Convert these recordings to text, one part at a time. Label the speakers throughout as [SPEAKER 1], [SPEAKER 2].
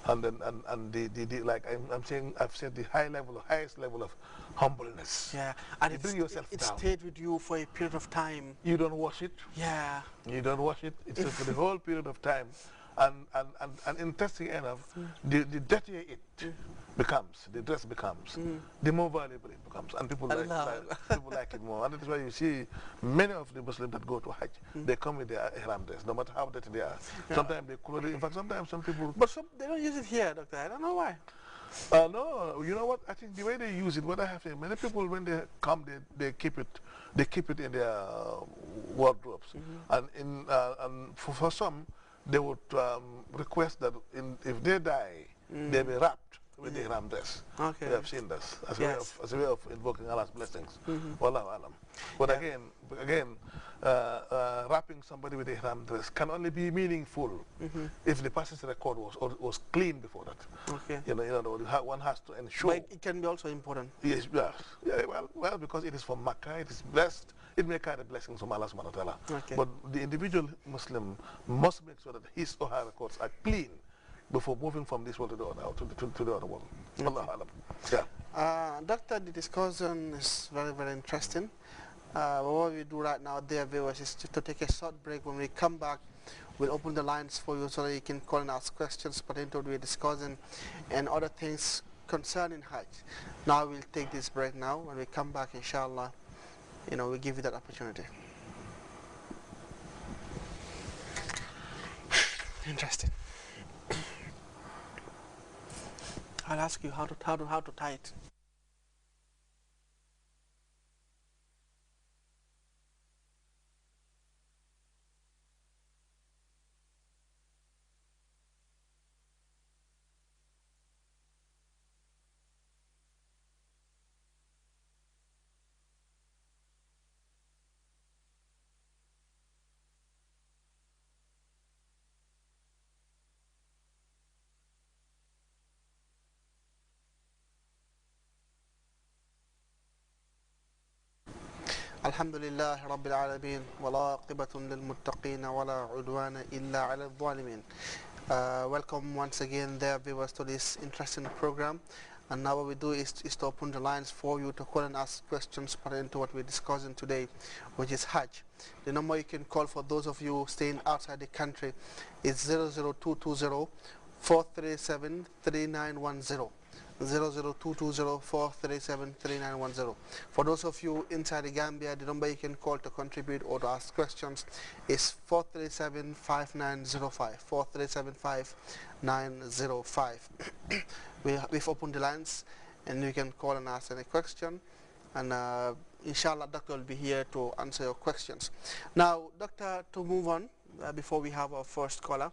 [SPEAKER 1] And then and the like I'm saying, I've said the highest level of humbleness.
[SPEAKER 2] Yeah, and
[SPEAKER 1] You bring yourself
[SPEAKER 2] it
[SPEAKER 1] down.
[SPEAKER 2] stayed with you for a period of time.
[SPEAKER 1] You don't wash it.
[SPEAKER 2] Yeah.
[SPEAKER 1] You don't wash it. It's for the whole period of time. And interesting enough, the dirtier it becomes, the dress becomes, the more valuable it becomes, and people people like it more. And that is why you see many of the Muslims that go to Hajj, they come with their ihram dress, no matter how dirty they are.
[SPEAKER 2] Yeah.
[SPEAKER 1] Sometimes they clothe it. In fact, sometimes some people.
[SPEAKER 2] But they don't use it here, doctor. I don't know why.
[SPEAKER 1] No, you know what? I think the way they use it, what I have to, many people when they come, they keep it in their wardrobes, and for some, they would request that if they die, they be wrapped with the ihram dress.
[SPEAKER 2] Okay.
[SPEAKER 1] We have seen this as,
[SPEAKER 2] Yes.
[SPEAKER 1] a way of invoking Allah's blessings. Wallahu alam. But
[SPEAKER 2] Yeah.
[SPEAKER 1] again, wrapping somebody with the ihram dress can only be meaningful if the person's record was clean before that.
[SPEAKER 2] Okay.
[SPEAKER 1] One has to ensure.
[SPEAKER 2] But it can be also important.
[SPEAKER 1] Yes, yeah, well, because it is from Makkah, it is blessed. It may carry blessings from Allah subhanahu wa ta'ala.
[SPEAKER 2] Okay.
[SPEAKER 1] But the individual Muslim must make sure that his or her records are clean before moving from this world to the other, to the other world.
[SPEAKER 2] Okay.
[SPEAKER 1] Allah alam. Yeah.
[SPEAKER 2] Doctor, the discussion is very, very interesting. What we do right now, dear viewers, is to take a short break. When we come back, we'll open the lines for you so that you can call and ask questions pertaining to what we're discussing and other things concerning Hajj. Now we'll take this break now. When we come back, inshallah, we'll give you that opportunity. Interesting. I'll ask you how to tie it. الحمد لله رب العالمين والعاقبة للمتقين ولا عدوان إلا على الظالمين. Welcome once again, dear viewers, to this interesting program. And now what we do is to open the lines for you to call and ask questions pertaining to what we're discussing today, which is Hajj. The number you can call for those of you staying outside the country is 00220 437 3910. 00220-437-3910. For those of you inside the Gambia, the number you can call to contribute or to ask questions is 437-5905. 437-5905. We've opened the lines, and you can call and ask any question. And inshallah, Doctor will be here to answer your questions. Now, Doctor, to move on, before we have our first caller,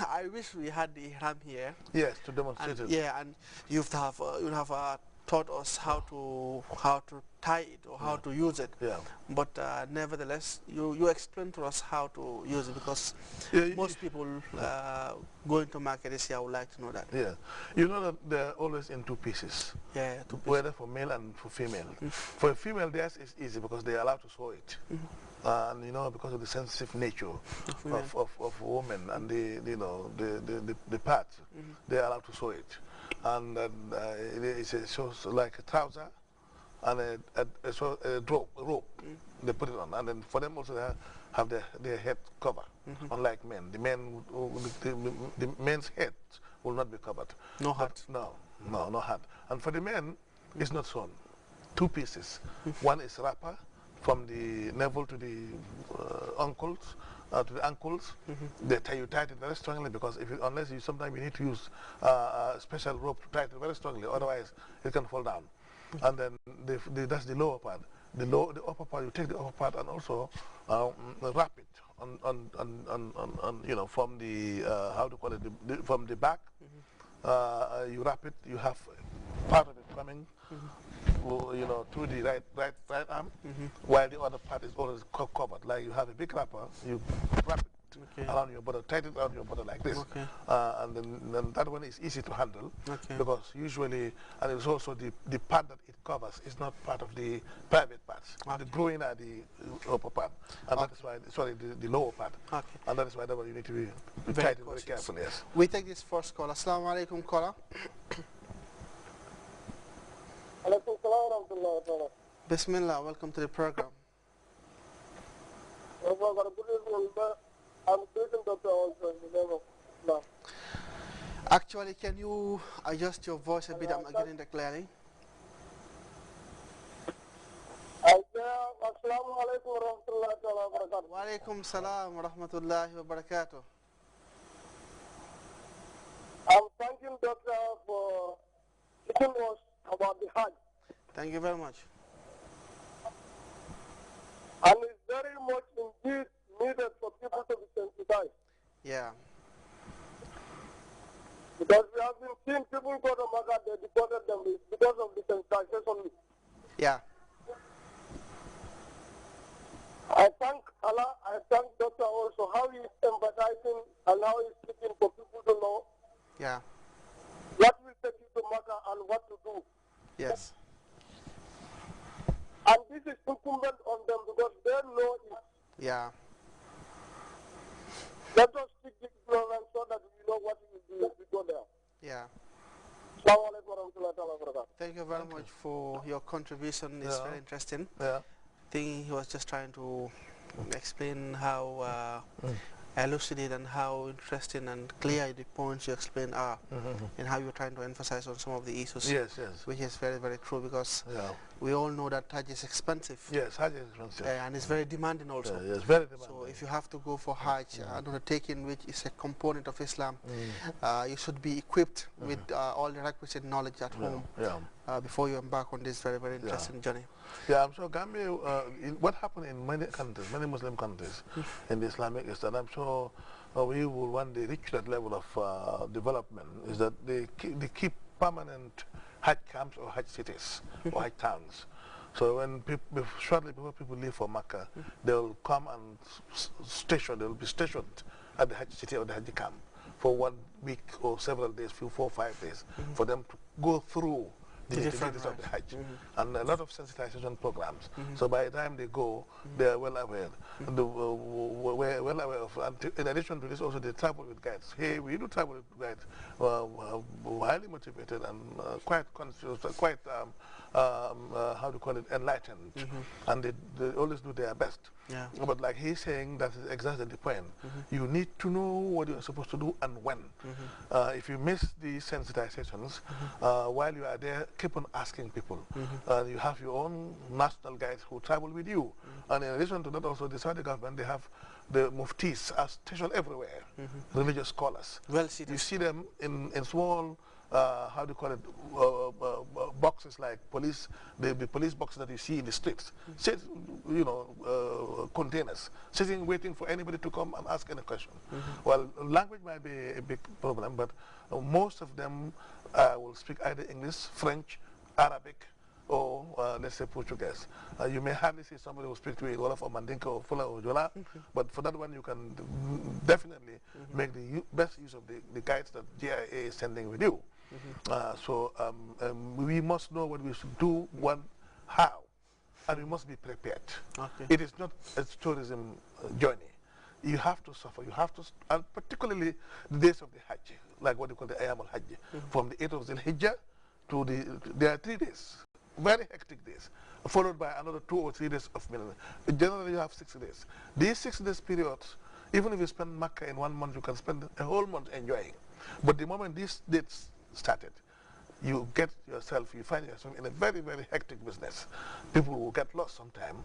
[SPEAKER 2] I wish we had the ihram here.
[SPEAKER 1] Yes, to demonstrate it.
[SPEAKER 2] Yeah, and you'd have taught us how to tie it or how to use it.
[SPEAKER 1] Yeah.
[SPEAKER 2] But nevertheless, you explain to us how to use it, because most people going to market this year would like to know that.
[SPEAKER 1] Yeah, you know that they're always in two pieces.
[SPEAKER 2] Yeah, two pieces.
[SPEAKER 1] Whether for male and for female. For a female, theirs is easy because they are allowed to sew it. And because of the sensitive nature of women and the parts, they are allowed to sew it. And it shows like a trouser and a rope. They put it on, and then for them also they have their head cover. Unlike men, the men's head will not be covered.
[SPEAKER 2] No hat.
[SPEAKER 1] No hat. And for the men, it's not sewn. Two pieces. One is wrapper from the navel to the ankles. They tight it very strongly, because sometimes you need to use a special rope to tie it very strongly, otherwise it can fall down. And then that's the lower part. The upper part, you take the upper part and also wrap it on from the how to call it, from the back. You wrap it. You have part of it coming through the right arm, while the other part is always covered. Like you have a big wrapper, you wrap it
[SPEAKER 2] Okay.
[SPEAKER 1] around your body, tight it around your body like this.
[SPEAKER 2] Okay.
[SPEAKER 1] And then that one is easy to handle
[SPEAKER 2] Okay.
[SPEAKER 1] because usually, and it's also the part that it covers is not part of the private parts.
[SPEAKER 2] Okay.
[SPEAKER 1] The groin are the upper part, and that is why, sorry, the lower part.
[SPEAKER 2] Okay.
[SPEAKER 1] And that is why that one you need to be
[SPEAKER 2] Very
[SPEAKER 1] tight and very
[SPEAKER 2] cautious.
[SPEAKER 1] careful, yes.
[SPEAKER 2] We take this first call. Assalamu alaikum, caller.
[SPEAKER 3] Alaikum salam wa rahmatullahi wa barakatuh.
[SPEAKER 2] Bismillah, welcome to the program.
[SPEAKER 3] I'm greeting Dr. also in the name of Islam.
[SPEAKER 2] Actually, can you adjust your voice a bit? I'm not getting that clearly.
[SPEAKER 3] Assalamu alaikum wa rahmatullahi wa barakatuh.
[SPEAKER 2] Wa alaikum salam wa rahmatullahi wa barakatuh.
[SPEAKER 3] I'm thanking Doctor for teaching us about the Hajj.
[SPEAKER 2] Thank you very much.
[SPEAKER 3] And it's very much indeed needed for people to be sensitized.
[SPEAKER 2] Yeah.
[SPEAKER 3] Because we have been seeing people go to Makkah, they deported them because of the sensitization.
[SPEAKER 2] Yeah.
[SPEAKER 3] I thank Allah, I thank Doctor also, how he is empathizing and how he is speaking for people to know
[SPEAKER 2] Yeah.
[SPEAKER 3] what will take you to Makkah and what to do.
[SPEAKER 2] Yes.
[SPEAKER 3] And this is incumbent on them because they know it.
[SPEAKER 2] Yeah.
[SPEAKER 3] Let us speak the ignorance so that we know what we will do if we go there.
[SPEAKER 2] Yeah.
[SPEAKER 3] Assalamu alaikum wa rahmatullahi wa barakatuh.
[SPEAKER 2] Thank you very much for your contribution. It's very interesting.
[SPEAKER 1] Yeah.
[SPEAKER 2] I think he was just trying to explain how elucidate and how interesting and clear the points you explain are, and how you're trying to emphasize on some of the issues.
[SPEAKER 1] Yes, yes.
[SPEAKER 2] Which is very, very true because
[SPEAKER 1] Yeah.
[SPEAKER 2] we all know that Hajj is expensive.
[SPEAKER 1] Yes, Hajj is expensive.
[SPEAKER 2] And it's very demanding also.
[SPEAKER 1] Yes, very demanding.
[SPEAKER 2] So if you have to go for Hajj, an undertaking which is a component of Islam, you should be equipped with all the requisite knowledge at home before you embark on this very, very interesting journey.
[SPEAKER 1] Yeah, I'm sure Gambia, what happened in many countries, many Muslim countries in the Islamic East, and I'm sure we will one day reach that level of development, is that they keep permanent Hajj camps or Hajj cities or Hajj towns. So when shortly before people leave for Makkah, they'll come and they'll be stationed at the Hajj city or the Hajj camp for 1 week or several days, 4 or 5 days, for them to go through the activities of the Hajj, and a lot of sensitization programs. So by the time they go, they are well aware. Well aware of. And in addition to this, also they travel with guides. Hey, we do travel with guides, highly motivated and quite conscious, quite how to call it, enlightened, and they always do their best.
[SPEAKER 2] Yeah.
[SPEAKER 1] But like he's saying, that is exactly the point. You need to know what you're supposed to do and when. If you miss these sensitizations, while you are there, keep on asking people. You have your own national guides who travel with you. And in addition to that, also the Saudi government, they have the muftis are stationed everywhere, religious scholars.
[SPEAKER 2] Well seated.
[SPEAKER 1] You see them in small, how do you call it, boxes like police, the police boxes that you see in the streets, sit, containers, sitting waiting for anybody to come and ask any question. Well, language might be a big problem, but most of them will speak either English, French, Arabic, or let's say Portuguese. You may hardly see somebody who speaks to you Wolof or Mandinka or Fula or Jola, but for that one you can definitely make the best use of the guides that GIA is sending with you. So we must know what we should do, how, and we must be prepared.
[SPEAKER 2] Okay.
[SPEAKER 1] It is not a tourism journey. You have to suffer. You have to, and particularly the days of the Hajj, like what you call the Ayam al-Hajj, from the 8th of Zil Hijjah to there are 3 days, very hectic days, followed by another 2 or 3 days of Mina. Generally, you have 6 days. These 6 days periods, even if you spend Makkah in 1 month, you can spend a whole month enjoying. But the moment these dates started, you find yourself in a very, very hectic business. People will get lost sometime.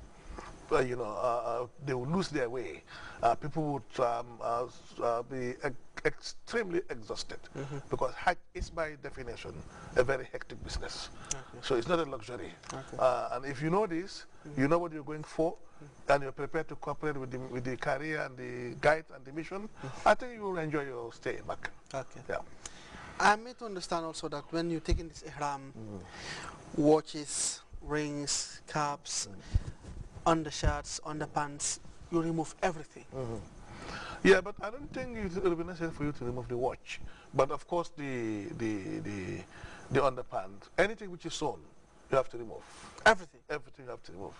[SPEAKER 1] They will lose their way. People would be extremely exhausted because Hajj is by definition a very hectic business. So it's not a luxury. And if you know this, you know what you're going for, and you're prepared to cooperate with the career and the guide and the mission, I think you will enjoy your stay in Makkah.
[SPEAKER 2] Okay.
[SPEAKER 1] Yeah.
[SPEAKER 2] I made to understand also that when you're taking this ihram, watches, rings, caps, undershirts, underpants, you remove everything.
[SPEAKER 1] Yeah, but I don't think it will be necessary for you to remove the watch. But of course, the underpants, anything which is sewn, you have to remove.
[SPEAKER 2] Everything.
[SPEAKER 1] Everything you have to remove.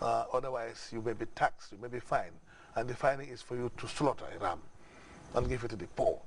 [SPEAKER 1] Otherwise, you may be taxed, you may be fined, and the fining is for you to slaughter a ram and give it to the poor.